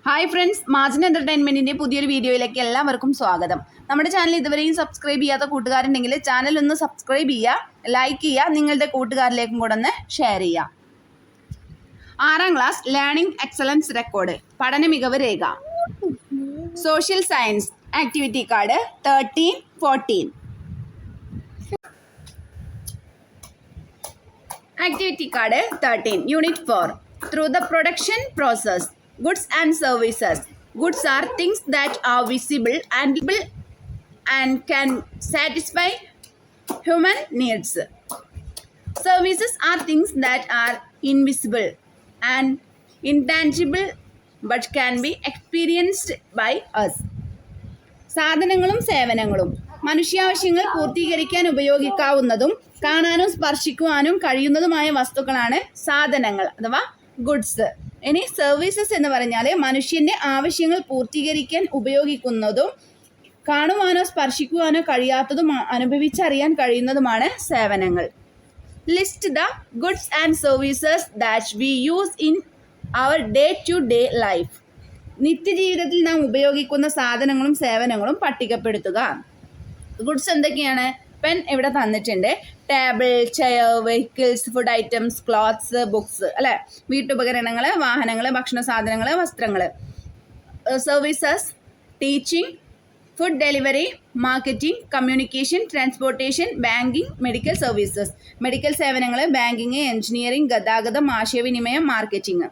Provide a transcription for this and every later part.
Hi friends, മാജിൻ എൻ്റർടൈൻമെൻറ്റിൻ്റെ പുതിയൊരു വീഡിയോയിലേക്ക് എല്ലാവർക്കും സ്വാഗതം. നമ്മുടെ ചാനൽ ഇതുവരെയും സബ്സ്ക്രൈബ് ചെയ്യാത്ത കൂട്ടുകാരുണ്ടെങ്കിൽ ചാനൽ ഒന്ന് സബ്സ്ക്രൈബ് ചെയ്യുക, ലൈക്ക് ചെയ്യുക, നിങ്ങളുടെ കൂട്ടുകാരിലേക്കും കൂടെ ഒന്ന് ഷെയർ ചെയ്യുക. 6ാം ക്ലാസ് ലേണിംഗ് എക്സലൻസ് റെക്കോർഡ് പഠന മികവ് രേഖ. Social science activity card 13-14. Activity card 13 unit 4. Through the production process. Goods and services. Goods are things that are visible and can satisfy human needs. Services are things that are invisible and intangible but can be experienced by us. സാധനങ്ങളും സേവനങ്ങളും മനുഷ്യാവശ്യങ്ങൾ പൂർത്തീകരിക്കാൻ ഉപയോഗിക്കാവുന്നതും കാണാനും സ്പർശിക്കുവാനും കഴിയുന്നതുമായ വസ്തുക്കളാണ് സാധനങ്ങൾ അഥവാ goods. ഇനി services എന്ന് പറഞ്ഞാൽ മനുഷ്യൻ്റെ ആവശ്യങ്ങൾ പൂർത്തീകരിക്കാൻ ഉപയോഗിക്കുന്നതും കാണുവാനോ സ്പർശിക്കുവാനോ കഴിയാത്തതും അനുഭവിച്ചറിയാൻ കഴിയുന്നതുമാണ് സേവനങ്ങൾ. List the goods and services that we use in our day to day life. നിത്യജീവിതത്തിൽ നാം ഉപയോഗിക്കുന്ന സാധനങ്ങളും സേവനങ്ങളും പട്ടികപ്പെടുത്തുക. ഗുഡ്സ് എന്തൊക്കെയാണ്? പെൻ ഇവിടെ തന്നിട്ടുണ്ട്. Table, chair, vehicles, food items, clothes, books, അല്ലേ? വീട്ടുപകരണങ്ങൾ, വാഹനങ്ങൾ, ഭക്ഷണ സാധനങ്ങൾ, വസ്ത്രങ്ങൾ. Services teaching, food delivery, marketing, communication, transportation, banking, medical services. Medical സേവനങ്ങൾ, ബാങ്കിങ്, എഞ്ചിനീയറിംഗ്, ഗതാഗതം, ആശയവിനിമയം, മാർക്കറ്റിംഗ്.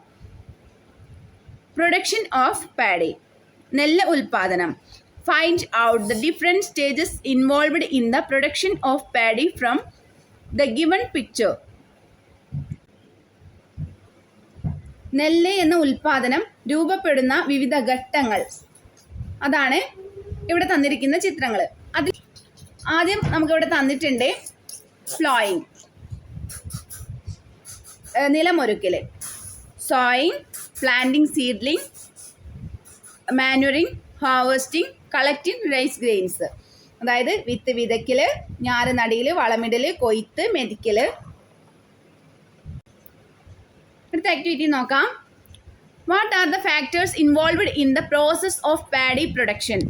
പ്രൊഡക്ഷൻ ഓഫ് പാഡി നെല്ല് ഉൽപാദനം. Find out the different stages involved in the production of paddy from the given picture. നെല്ല് എന്ന ഉൽപാദനം രൂപപ്പെടുന്ന വിവിധ ഘട്ടങ്ങൾ അതാണ് ഇവിടെ തന്നിരിക്കുന്ന ചിത്രങ്ങൾ. അതിൽ ആദ്യം നമുക്കിവിടെ തന്നിട്ടുണ്ട് ഫ്ലോയിങ്, നിലമൊരുക്കൽ, sowing, planting seedling, manuring, harvesting, collecting rice grains. അതായത് വിത്ത് വിതയ്ക്കൽ, ഞാറ് നടീൽ, വളമിടൽ, കൊയ്ത്ത്, മെതിക്കൽ. അടുത്ത ആക്ടിവിറ്റി നോക്കാം. What are the factors involved in the process of paddy production.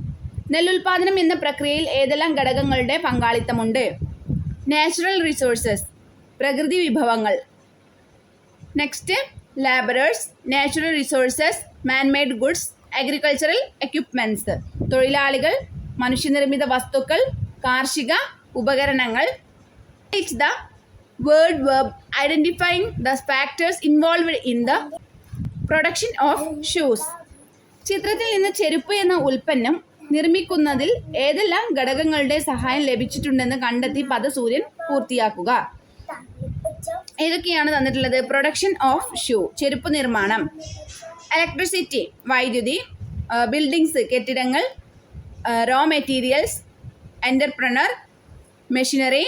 നെല്ലുൽപാദനം എന്ന പ്രക്രിയയിൽ ഏതെല്ലാം ഘടകങ്ങളുടെ പങ്കാളിത്തമുണ്ട്? നാച്ചുറൽ റിസോഴ്സസ്, പ്രകൃതി വിഭവങ്ങൾ. Next labourers, natural resources, manmade goods, agricultural equipments. തൊഴിലാളികൾ, മനുഷ്യനിർമ്മിത വസ്തുക്കൾ, കാർഷിക ഉപകരണങ്ങൾ. The word verb identifying the factors involved in the production of shoes. ചിത്രത്തിൽ നിന്ന് ചെരുപ്പ് എന്ന ഉൽപ്പന്നം നിർമ്മിക്കുന്നതിൽ ഏതെല്ലാം ഘടകങ്ങളുടെ സഹായം ലഭിച്ചിട്ടുണ്ടെന്ന് കണ്ടെത്തി പദസൂര്യൻ പൂർത്തിയാക്കുക. ഏതൊക്കെയാണ് തന്നിട്ടുള്ളത്? പ്രൊഡക്ഷൻ ഓഫ് ഷൂ, ചെരുപ്പ് നിർമ്മാണം. ഇലക്ട്രിസിറ്റി, വൈദ്യുതി. ബിൽഡിങ്സ്, കെട്ടിടങ്ങൾ. Raw materials, entrepreneur, machinery,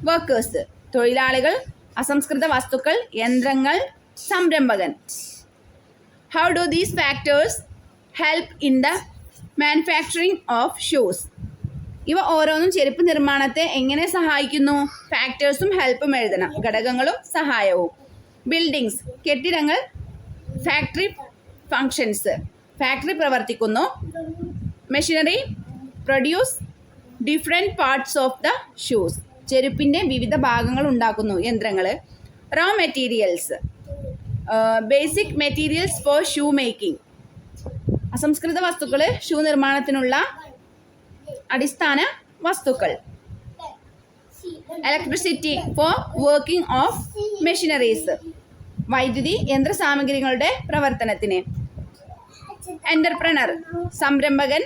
workers, തൊഴിലാളികൾ. അസംസ്കൃത വസ്തുക്കൾ, യന്ത്രങ്ങൾ, സംരംഭകൻ. How do these factors help in the manufacturing of shoes. ഇവ ഓരോന്നും ചെരുപ്പ് നിർമ്മാണത്തെ എങ്ങനെ സഹായിക്കുന്നു? ഫാക്ടേഴ്സും ഹെൽപ്പും എഴുതണം, ഘടകങ്ങളും സഹായവും. ബിൽഡിങ്സ്, കെട്ടിടങ്ങൾ. ഫാക്ടറി ഫങ്ഷൻസ്, ഫാക്ടറി പ്രവർത്തിക്കുന്നു. Machinery, produce different parts of the shoes, ചെരുപ്പിൻ്റെ വിവിധ ഭാഗങ്ങൾ ഉണ്ടാക്കുന്നു, യന്ത്രങ്ങൾ. Raw materials, basic materials for shoe making, അസംസ്കൃത വസ്തുക്കൾ, ഷൂ നിർമ്മാണത്തിനുള്ള അടിസ്ഥാന വസ്തുക്കൾ. Electricity for working of machineries, വൈദ്യുതി യന്ത്രസാമഗ്രികളുടെ പ്രവർത്തനത്തിന്. എൻ്റർപ്രണർ, സംരംഭകൻ.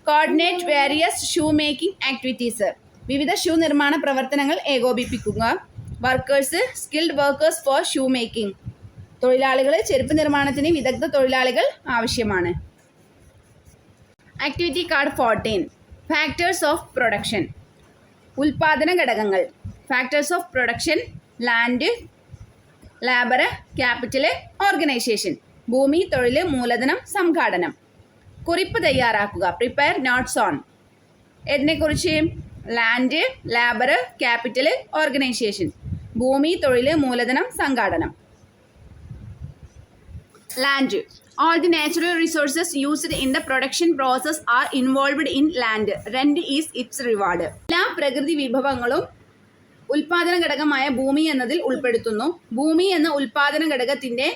Coordinate various shoe making activities, വിവിധ ഷൂ നിർമ്മാണ പ്രവർത്തനങ്ങൾ ഏകോപിപ്പിക്കുക. Workers, skilled workers for shoe making, തൊഴിലാളികൾ, ചെരുപ്പ് നിർമ്മാണത്തിന് വിദഗ്ധ തൊഴിലാളികൾ ആവശ്യമാണ്. Activity card 14 factors of production. ഉൽപാദന ഘടകങ്ങൾ. Factors of production: land, labour, capital, organisation. ഭൂമി, തൊഴിൽ, മൂലധനം, സംഘാടനം. കുറിപ്പ് തയ്യാറാക്കുക. Prepare notes on. ഇതിനെക്കുറിച്ച് ലാൻഡ്, ലേബർ, ക്യാപിറ്റൽ, ഓർഗനൈസേഷൻ. ഭൂമി, തൊഴിൽ, മൂലധനം, സംഘാടനം. Land. All the natural resources used in the production process are involved in land. Rent is its reward. എല്ലാ പ്രകൃതി വിഭവങ്ങളും ഉൽപാദന ഘടകമായ ഭൂമി എന്നതിൽ ഉൾപ്പെടുത്തുന്നു. ഭൂമി എന്ന ഉൽപാദന ഘടകത്തിന്റെ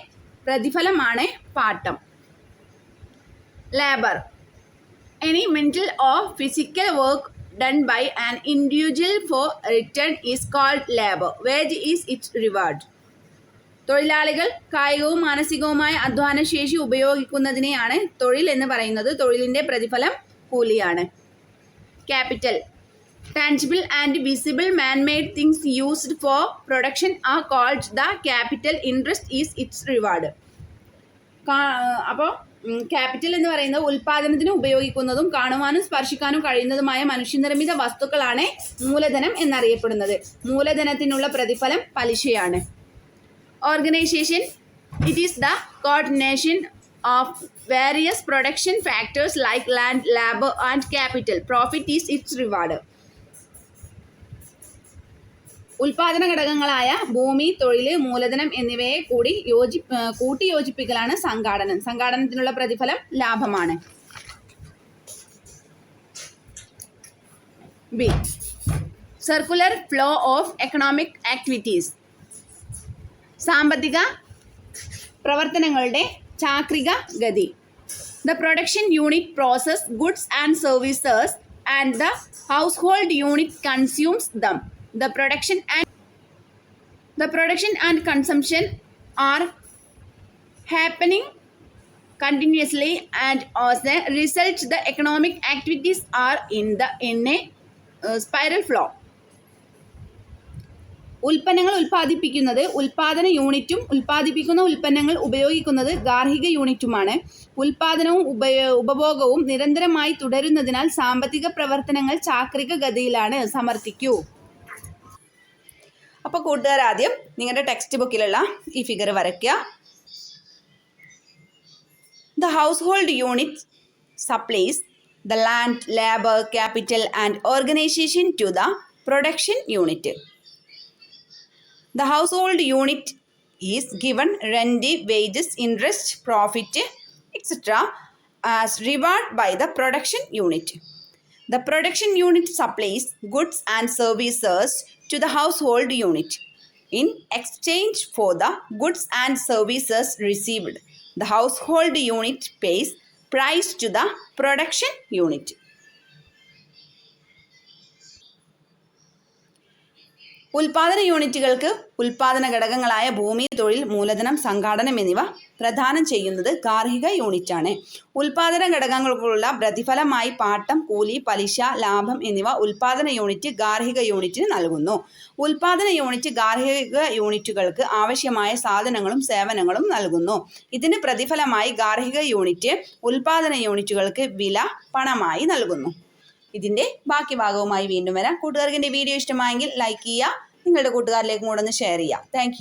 പ്രതിഫലമാണ് പാട്ടം. Labor. Any mental or physical work done by an individual for return is called labor. Wage is its reward. തൊഴിലാളികൾ കായികവും മാനസികവുമായ അധ്വാനശേഷി ഉപയോഗിക്കുന്നതിനെയാണ് തൊഴിൽ എന്ന് പറയുന്നത്. തൊഴിലിന്റെ പ്രതിഫലം കൂലിയാണ്. Capital. Tangible and visible man-made things used for production are called the capital. Interest is its reward. അപ്പോൾ capital എന്ന് പറയുന്നത് ഉൽപാദനത്തിന് ഉപയോഗിക്കുന്നതും കാണുവാനും സ്പർശിക്കാനും കഴിയുന്നതുമായ മനുഷ്യനിർമ്മിത വസ്തുക്കളാണ് മൂലധനം എന്നറിയപ്പെടുന്നത്. മൂലധനത്തിനുള്ള പ്രതിഫലം പലിശയാണ്. Organization. It is the coordination of various production factors like land, labor and capital. Profit is its reward. ഉൽപാദന ഘടകങ്ങളായ ഭൂമി, തൊഴിൽ, മൂലധനം എന്നിവയെ കൂട്ടി യോജിപ്പിക്കലാണ് സംഘാടനം. സംഘാടനത്തിനുള്ള പ്രതിഫലം ലാഭമാണ്. B. Circular flow of economic activities. സാമ്പത്തിക പ്രവർത്തനങ്ങളുടെ ചാക്രിക ഗതി. The production unit process goods and services and the household unit consumes them. The production and consumption are happening continuously, and as a result the economic activities are in a spiral flow. ഉൽപ്പന്നങ്ങൾ ഉൽപ്പാദിപ്പിക്കുന്നത് ഉൽപാദന യൂണിറ്റും ഉൽപ്പാദിപ്പിക്കുന്ന ഉൽപ്പന്നങ്ങൾ ഉപയോഗിക്കുന്നത് ഗാർഹിക യൂണിറ്റുമാണ്. ഉൽപാദനവും ഉപഭോഗവും നിരന്തരമായി തുടരുന്നതിനാൽ സാമ്പത്തിക പ്രവർത്തനങ്ങൾ ചാക്രിക ഗതിയിലാണ്. സമർത്ഥിക്കൂ. അപ്പോൾ കൂട്ടുകാർ ആദ്യം നിങ്ങളുടെ ടെക്സ്റ്റ് ബുക്കിലുള്ള ഈ ഫിഗർ വരയ്ക്കുക. The household unit supplies the land, labour, capital and organisation to the production unit. The household unit is given rent, wages, interest, profit, etc. as reward by the production unit. The production unit supplies goods and services to the household unit. In exchange for the goods and services received, the household unit pays price to the production unit. ഉൽപാദന യൂണിറ്റുകൾക്ക് ഉൽപാദന ഘടകങ്ങളായ ഭൂമി, തൊഴിൽ, മൂലധനം, സംഘാടനം എന്നിവ പ്രദാനം ചെയ്യുന്നത് ഗാർഹിക യൂണിറ്റാണ്. ഉൽപാദന ഘടകങ്ങൾക്കുള്ള പ്രതിഫലമായി പാട്ടം, കൂലി, പലിശ, ലാഭം എന്നിവ ഉൽപാദന യൂണിറ്റ് ഗാർഹിക യൂണിറ്റിന് നൽകുന്നു. ഉൽപാദന യൂണിറ്റ് ഗാർഹിക യൂണിറ്റുകൾക്ക് ആവശ്യമായ സാധനങ്ങളും സേവനങ്ങളും നൽകുന്നു. ഇതിന് പ്രതിഫലമായി ഗാർഹിക യൂണിറ്റ് ഉൽപാദന യൂണിറ്റുകൾക്ക് വില പണമായി നൽകുന്നു. ഇതിൻ്റെ ബാക്കി ഭാഗവുമായി വീണ്ടും വരാം. കൂട്ടുകാർക്ക് എൻ്റെ വീഡിയോ ഇഷ്ടമായെങ്കിൽ ലൈക്ക് ചെയ്യുക, നിങ്ങളുടെ കൂട്ടുകാരിലേക്ക് കൂടെ ഒന്ന് ഷെയർ ചെയ്യുക. താങ്ക്